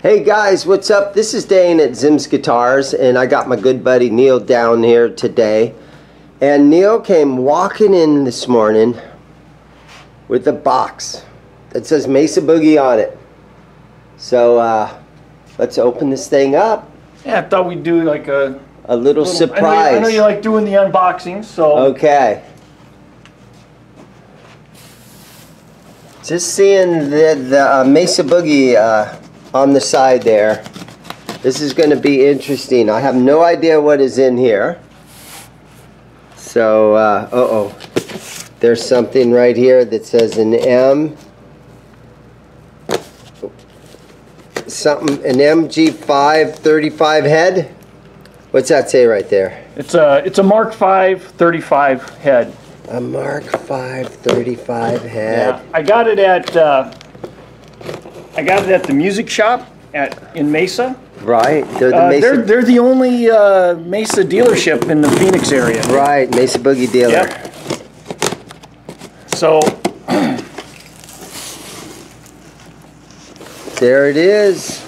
Hey guys, what's up? This is Dane at ZIMM'S Guitars, and I got my good buddy Neil down here today. And Neil came walking in this morning with a box that says Mesa Boogie on it. So let's open this thing up. Yeah, I thought we'd do like a little surprise. I know you like doing the unboxing, so. Okay. Just seeing the Mesa Boogie on the side there. This is going to be interesting. I have no idea what is in here. So, uh-oh. There's something right here that says an M. Something, an MG5 35 head. What's that say right there? It's a Mark V 35 head. A Mark V 35 head. Yeah, I got it at the music shop in Mesa. Right, they're the Mesa. They're the only Mesa dealership in the Phoenix area. Right, Mesa Boogie dealer. Yep. So there it is.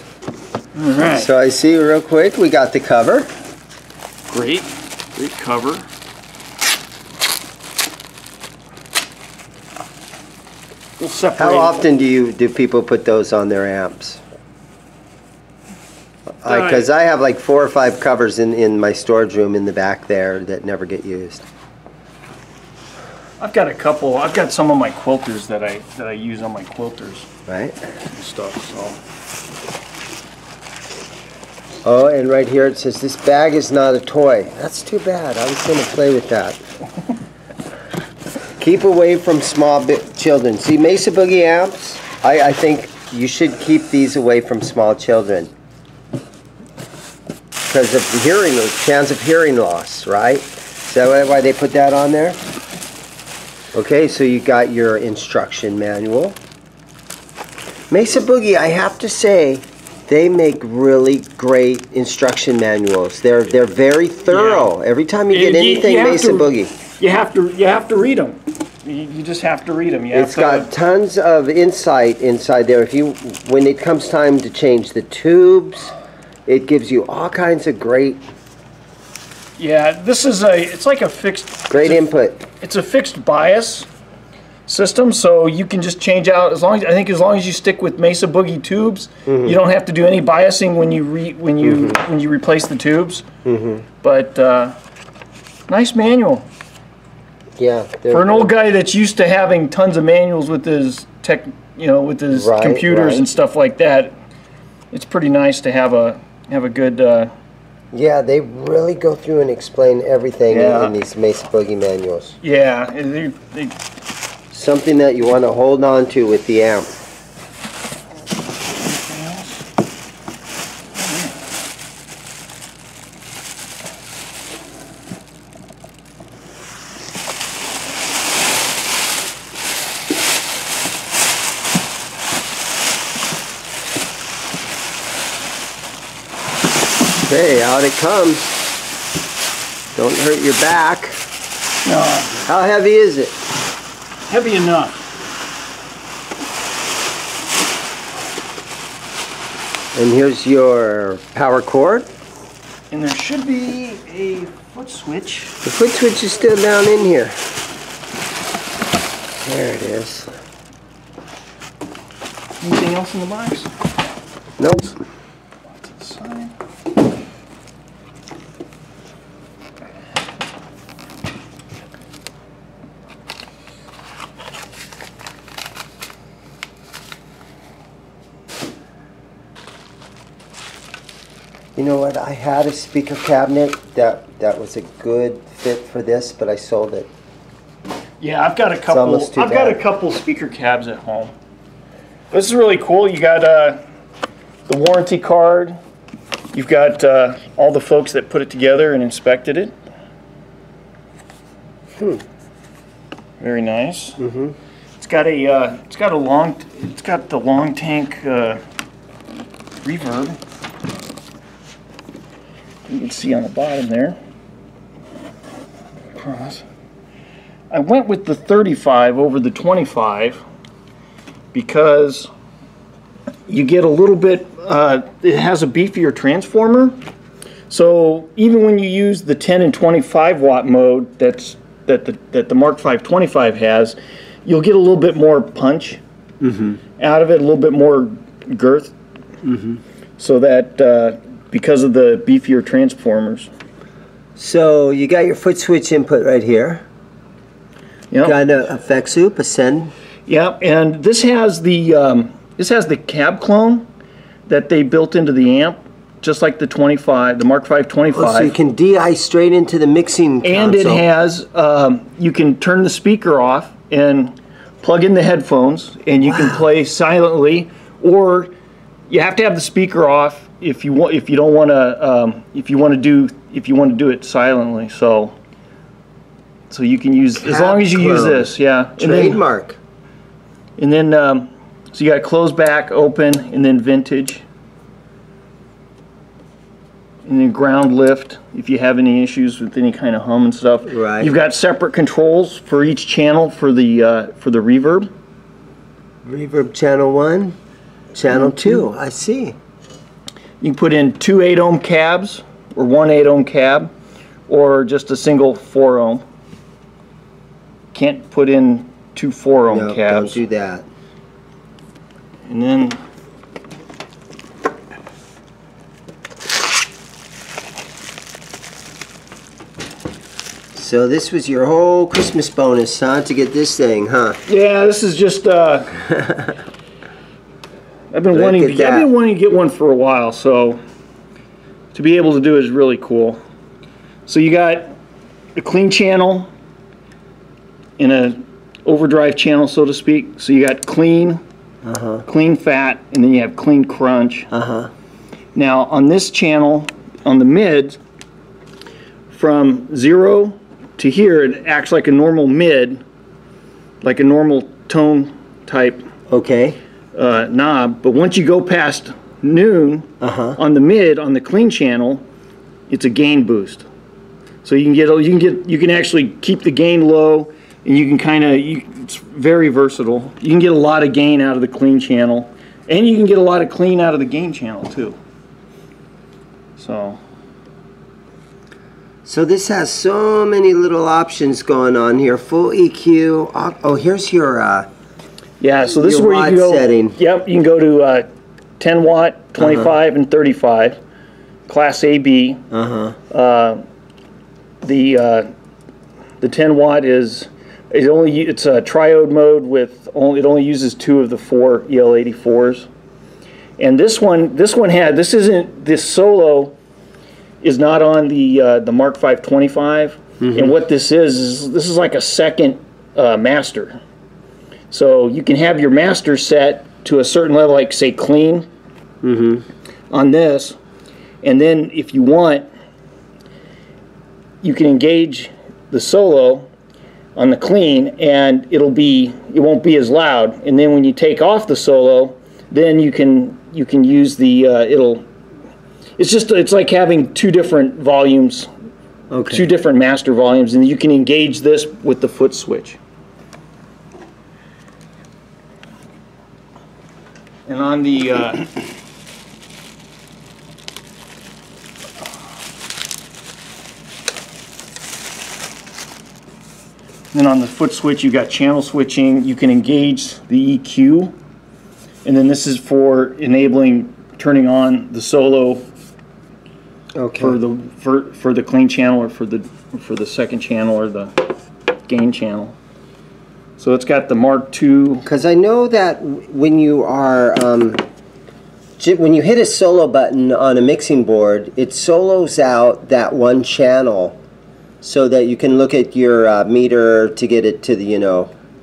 All right. So I see real quick we got the cover. Great cover. We'll separate. How often do people put those on their amps? Because I have like 4 or 5 covers in my storage room in the back there that never get used. I've got a couple. I've got some of my quilters that I use on my quilters. Right. And stuff. So. Oh, and right here it says this bag is not a toy. That's too bad. I was going to play with that. Keep away from small children. See, Mesa Boogie amps, I think you should keep these away from small children. Because of the chance of hearing loss, right? Is that why they put that on there? Okay, so you got your instruction manual. Mesa Boogie, I have to say, they make really great instruction manuals. They're very thorough. Yeah. Every time you get anything Mesa Boogie, you have to read them. You just have to read them. It's got tons of insight inside there. When it comes time to change the tubes, it gives you all kinds of great. Yeah, it's like a fixed. Great input. It's a fixed bias system, so you can just change out as long as you stick with Mesa Boogie tubes, you don't have to do any biasing when you replace the tubes. But nice manual. Yeah. For an old guy that's used to having tons of manuals with his computers and stuff like that, it's pretty nice to have a good. Yeah, they really go through and explain everything in these Mesa Boogie manuals. Yeah, something that you want to hold on to with the amp. Okay, out it comes. Don't hurt your back. No. How heavy is it? Heavy enough. And here's your power cord. And there should be a foot switch. The foot switch is still down in here. There it is. Anything else in the box? Nope. To the side. You know what? I had a speaker cabinet that was a good fit for this, but I sold it. Yeah, I've got a couple. I've got a couple speaker cabs at home. This is really cool. You got the warranty card. You've got all the folks that put it together and inspected it. Very nice. It's got the long tank reverb. You can see on the bottom there. Cross. I went with the 35 over the 25 because you get a little bit, it has a beefier transformer. So even when you use the 10 and 25 watt mode that the Mark V 25 has, you'll get a little bit more punch out of it, a little bit more girth. So that because of the beefier transformers. So you got your foot switch input right here. Yep. Got an effect soup, ascend. Yeah, and this has the cab clone that they built into the amp, just like the 25, the Mark V 25. Oh, so you can DI straight into the mixing console. And it has, you can turn the speaker off and plug in the headphones, and you can play silently, or you have to have the speaker off if you want, if you want to do it silently. So you can use, as long as you use this, yeah. Trademark. And then, so you got close back, open, and then vintage. And then ground lift, if you have any issues with any kind of hum and stuff. Right. You've got separate controls for each channel for the reverb. Reverb channel 1, channel 2, I see. You can put in 2 8-ohm cabs, or 1 8-ohm cab, or just a single 4-ohm. Can't put in 2 4-ohm No, cabs. don't do that. And then so this was your whole Christmas bonus, huh? To get this thing, huh? yeah, this is just I've been wanting to get one for a while, so to be able to do it is really cool. So you got a clean channel and a overdrive channel, so to speak. So you got clean, clean fat, and then you have clean crunch. Now on this channel, on the mid, from 0 to here, it acts like a normal mid, like a normal tone type knob. But once you go past noon on the mid, on the clean channel, it's a gain boost. So you can actually keep the gain low, and you can it's very versatile. You can get a lot of gain out of the clean channel, and you can get a lot of clean out of the gain channel too. So this has so many little options going on here. Full EQ. Oh, here's your yeah. So this is where you can go. Setting. Yep, you can go to 10 watt, 25, and 35, class AB. The 10 watt it's a triode mode with it only uses 2 of the 4 EL84s. And this solo is not on the Mark V 25, and what this is like a second master. So you can have your master set to a certain level, like say clean on this, and then if you want, you can engage the solo on the clean, and it won't be as loud. And then when you take off the solo, then you can use the it's like having 2 different volumes, 2 different master volumes, and you can engage this with the foot switch. And on the foot switch, you got channel switching. You can engage the EQ, and then this is for enabling turning on the solo for the clean channel, or for the second channel, or the gain channel. So it's got the Mark II. Because I know that when you are when you hit a solo button on a mixing board, it solos out that one channel, so that you can look at your meter to get it to the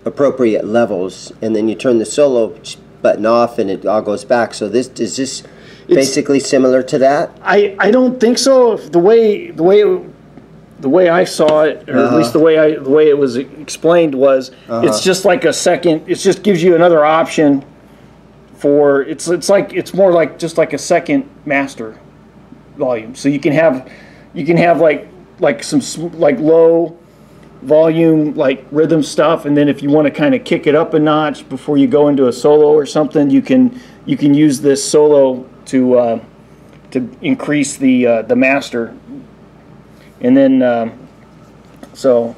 appropriate levels, and then you turn the solo button off, and it all goes back. So this is this basically similar to that? I don't think so. The way I saw it, or at least the way it was explained, was it's just like a second. It just gives you another option for it's more like just like a second master volume. So you can have like some low volume, like rhythm stuff, and then if you want to kind of kick it up a notch before you go into a solo or something, you can use this solo to increase the master. And then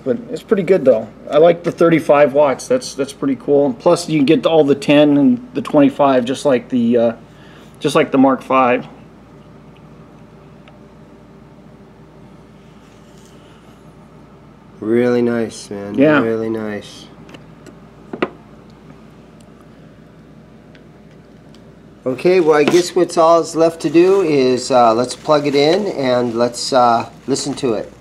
but it's pretty good though. I like the 35 watts. That's pretty cool. Plus you can get all the 10 and the 25 just like the Mark V. Really nice, man. Yeah. Really nice. Okay, well, I guess what's all is left to do is let's plug it in and let's listen to it.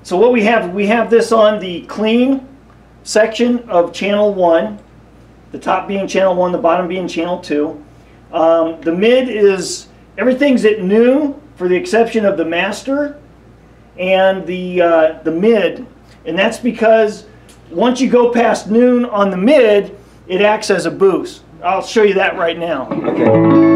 So what we have this on the clean section of channel 1, the top being channel 1, the bottom being channel 2. The mid is, everything's at noon for the exception of the master and the mid, and that's because once you go past noon on the mid, it acts as a boost. I'll show you that right now. Okay.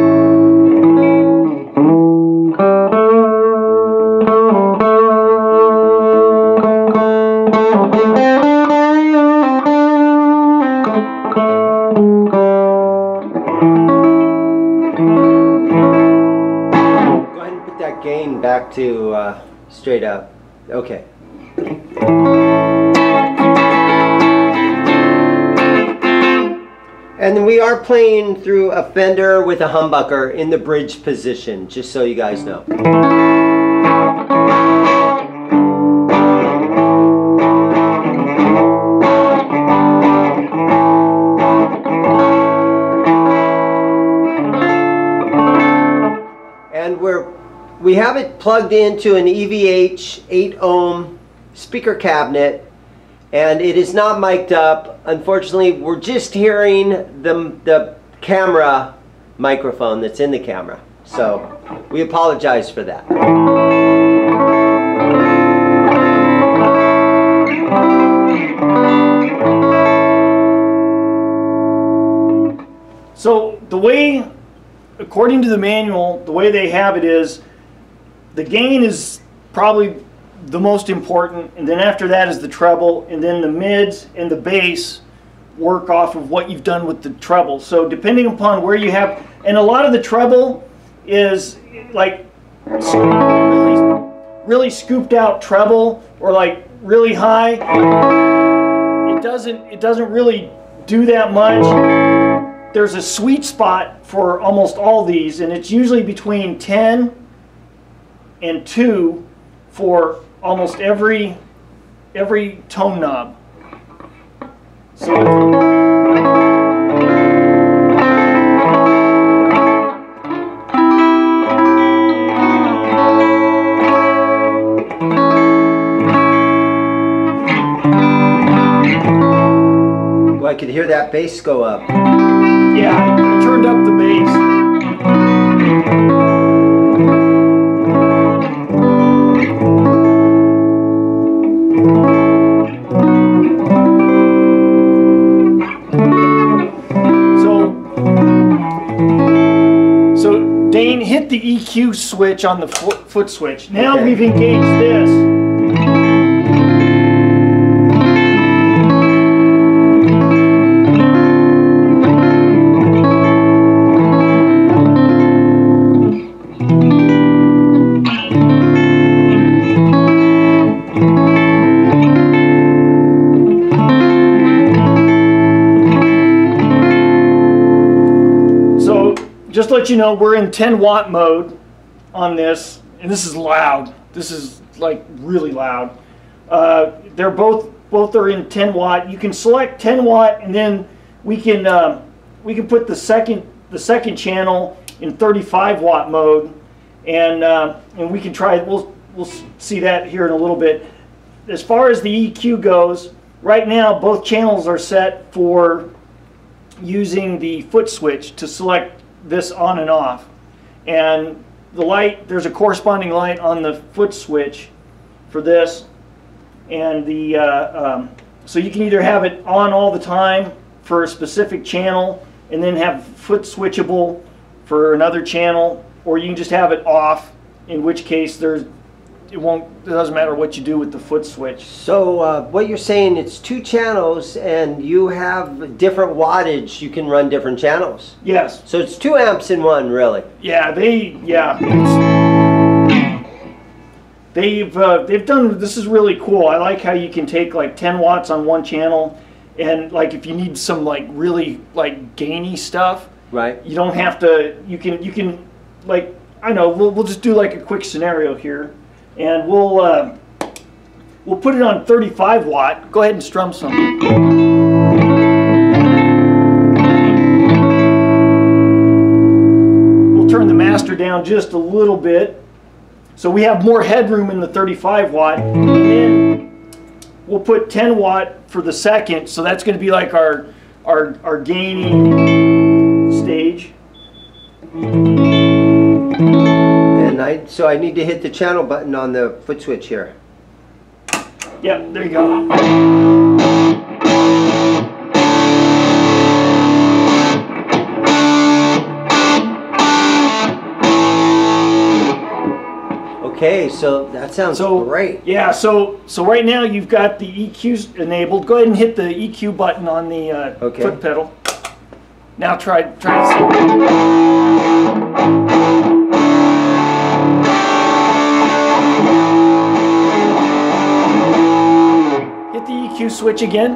Gain back to straight up. Okay. And then we are playing through a Fender with a humbucker in the bridge position, just so you guys know. And we have it plugged into an EVH 8 ohm speaker cabinet, and it is not mic'd up. Unfortunately, we're just hearing the camera microphone that's in the camera. So we apologize for that. So the way, according to the manual, the way they have it is, the gain is probably the most important, and then after that is the treble, and then the mids and the bass work off of what you've done with the treble. So depending upon where you have, and a lot of the treble is like really scooped out treble, or like really high. It doesn't really do that much. There's a sweet spot for almost all these, and it's usually between 10 and 2 for almost every tone knob. So well, I could hear that bass go up. yeah, I turned up the bass. Hit the EQ switch on the foot switch. Now okay. We've engaged this. Just to let you know, we're in 10 watt mode on this, and this is loud. This is like really loud. They're both are in 10 watt. You can select 10 watt, and then we can put the second channel in 35 watt mode, and we can try. We'll see that here in a little bit. As far as the EQ goes, right now both channels are set for using the foot switch to select this on and off, and the light, there's a corresponding light on the foot switch for this, and the So you can either have it on all the time for a specific channel and then have foot switchable for another channel, or you can just have it off, in which case it doesn't matter what you do with the foot switch. So what you're saying, it's 2 channels and you have different wattage, you can run different channels. Yes. So it's 2 amps in one, really. Yeah, they've done, this is really cool. I like how you can take like 10 watts on one channel, and like if you need some like really like gainy stuff, right? You don't have to. You can like, I know we'll just do like a quick scenario here, and we'll put it on 35 watt. Go ahead and strum some. We'll turn the master down just a little bit. So we have more headroom in the 35 watt, and then we'll put 10 watt for the second, so that's going to be like our gainy stage. And so I need to hit the channel button on the foot switch here. Yep, there you go. Okay, so that sounds great. Yeah, so right now you've got the EQ enabled. Go ahead and hit the EQ button on the foot pedal. Now try to see. Hit the EQ switch again.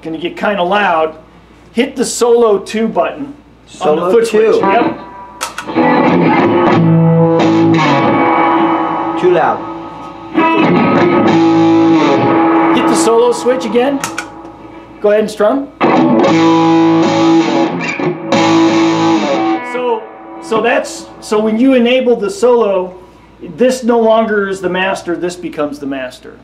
Going to get kind of loud. Hit the solo 2 button on the foot switch. Yep. Too loud. Hit the solo switch again. Go ahead and strum. So when you enable the solo, this no longer is the master. This becomes the master.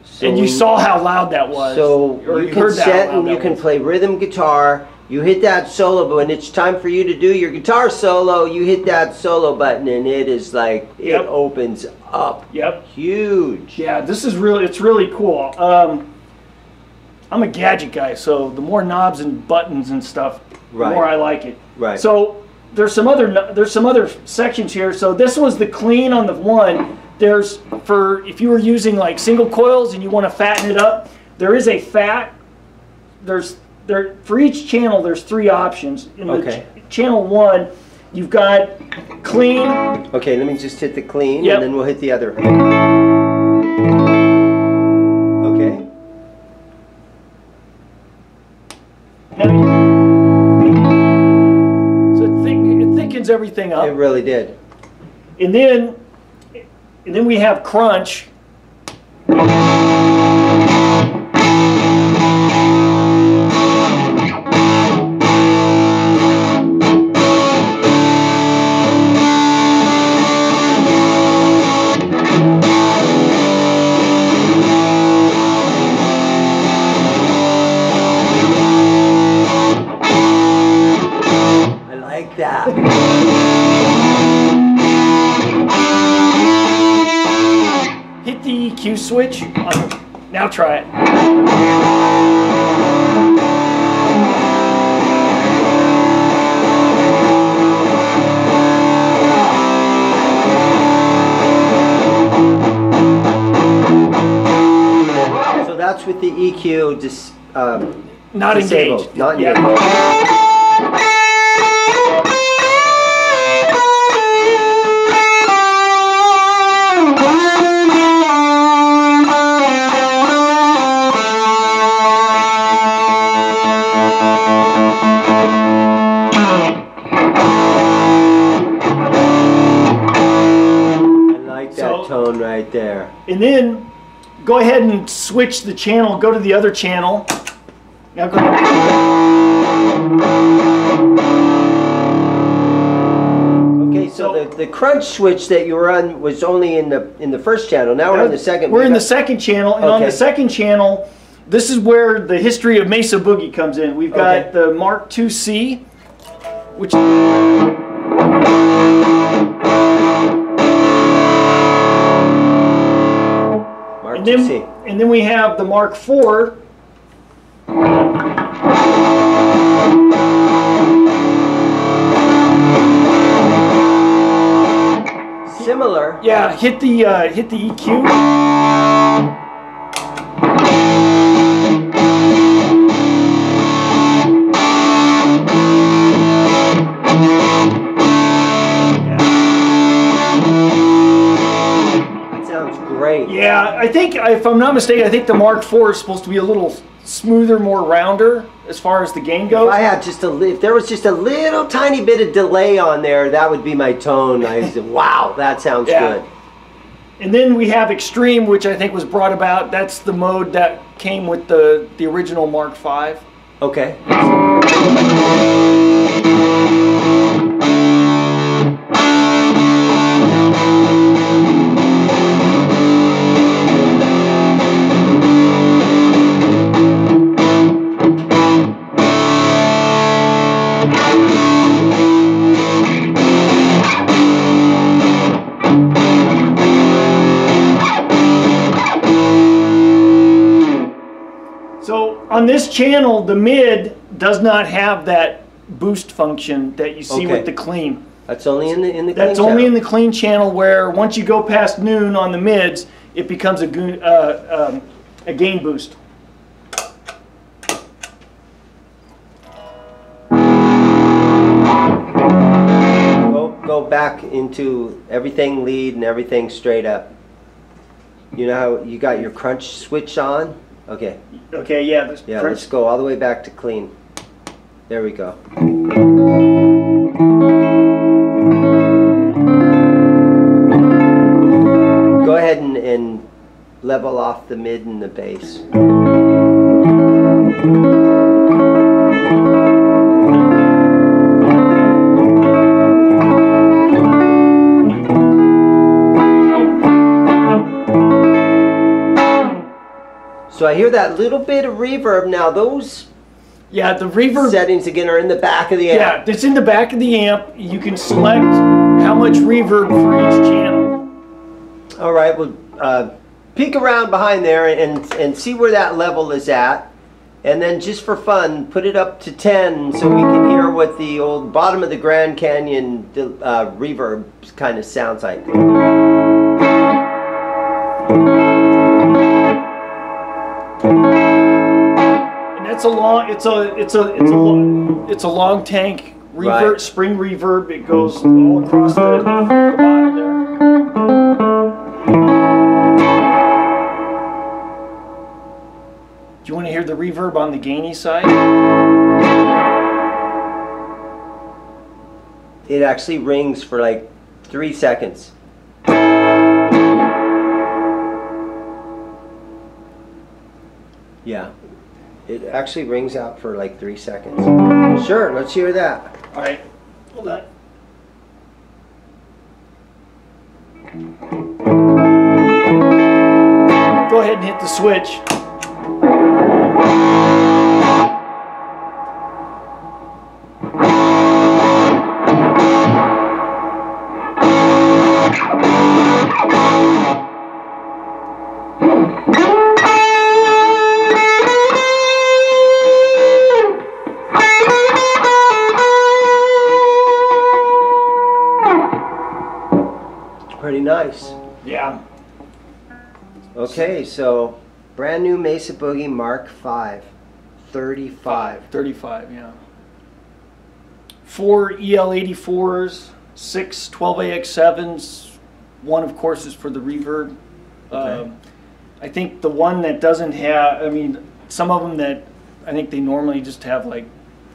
So and you saw how loud that was. So you can set and you can play rhythm guitar. You hit that solo, but when it's time for you to do your guitar solo, you hit that solo button, and it is like it opens up. Yep. Huge. Yeah, this is it's really cool. I'm a gadget guy, so the more knobs and buttons and stuff, the more I like it. Right. So there's some other sections here. So this was the clean on the one. There's, for if you were using like single coils and you want to fatten it up, there is a fat. For each channel there's 3 options. In the channel 1, you've got clean. Okay, let me just hit the clean, and then we'll hit the other. Okay. So it thickens everything up. It really did. And then we have crunch. I like that. Hit the EQ switch. Now try it. So that's with the EQ not disabled. Engaged. Not engaged. Tone right there. And then go ahead and switch the channel. Go to the other channel. Now go ahead. Okay, so the crunch switch that you were on was only in the first channel. Now we're on the second. We're in the second channel, and on the second channel, this is where the history of Mesa Boogie comes in. We've got the Mark II-C, which and then we have the Mark IV. Similar. Yeah, hit the EQ. Great. Yeah, I think, if I'm not mistaken, I think the Mark IV is supposed to be a little smoother, more rounder as far as the gain goes. If I had if there was just a little tiny bit of delay on there, that would be my tone. I said, wow, that sounds good. And then we have Extreme, which I think was brought about. That's the mode that came with the original Mark V. Okay. So on this channel, the mid does not have that boost function that you see with the clean. That's only in the clean channel. That's only in the clean channel, where once you go past noon on the mids, it becomes a gain boost. Go back into everything lead and everything straight up. You know how you got your crunch switch on? Okay. Okay, yeah. Let's go all the way back to clean. There we go. Go ahead and level off the mid and the bass. So I hear that little bit of reverb now. Those the reverb settings again are in the back of the amp. Yeah, it's in the back of the amp. You can select how much reverb for each channel. All right, we'll peek around behind there and see where that level is at. And then just for fun, put it up to 10 so we can hear what the old bottom of the Grand Canyon reverb kind of sounds like. And that's a long. It's a long tank reverb, spring reverb. It goes all across the bottom there. Do you want to hear the reverb on the gainy side? It actually rings for like 3 seconds. Yeah, it actually rings out for like 3 seconds. Sure, let's hear that. All right, hold on. Go ahead and hit the switch. Pretty nice. Yeah. Okay, so brand new Mesa Boogie Mark V, 35. 35, yeah. 4 EL84s, 6 12AX7s. One, of course, is for the reverb. Okay. I think the one that doesn't have, I mean, some of them that I think they normally just have like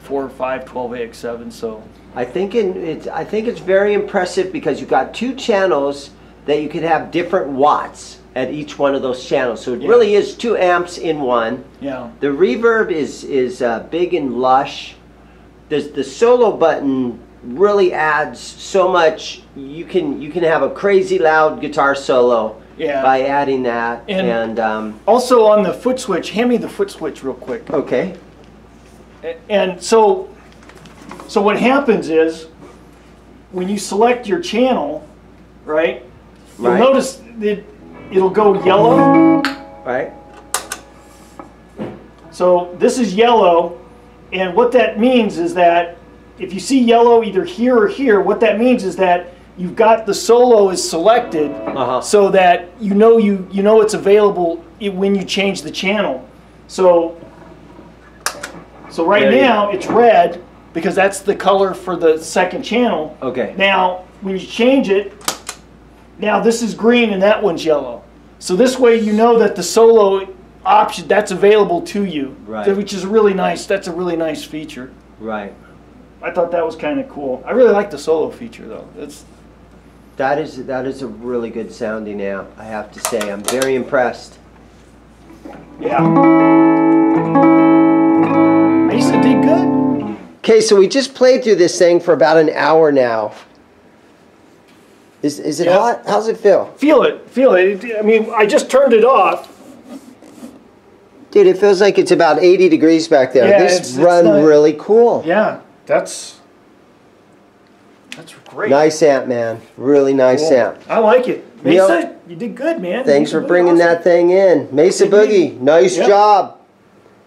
4 or 5 12AX7s. So I think it's very impressive because you've got 2 channels that you could have different watts at each one of those channels. So it really is 2 amps in one. Yeah. The reverb is big and lush. The solo button really adds so much. You can have a crazy loud guitar solo Yeah. by adding that. And also on the foot switch, hand me the foot switch real quick. Okay. And so what happens is when you select your channel, right? You'll notice that it'll go yellow. Right. So this is yellow, and what that means is that if you see yellow either here or here, what that means is that you've got the solo is selected, so that you know it's available when you change the channel. So right now it's red because that's the color for the second channel. Okay. Now when you change it, now this is green and that one's yellow. So this way you know that the solo option that's available to you, right? Which is really nice. That's a really nice feature. Right. I thought that was kind of cool. I really like the solo feature though. That is a really good sounding amp, I have to say. I'm very impressed. Yeah. Mesa did good. Okay, so we just played through this thing for about an hour now. Is it hot? How's it feel? Feel it. I mean, I just turned it off. Dude, it feels like it's about 80 degrees back there. Yeah, this run really cool. Yeah, that's great. Nice amp, man. Really nice amp. I like it. Mesa, you did good, man. Thanks for bringing that thing in. Mesa Boogie, nice job.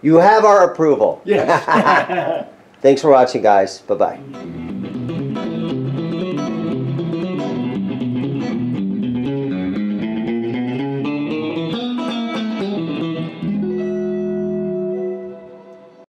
You have our approval. Yeah. Thanks for watching, guys. Bye-bye.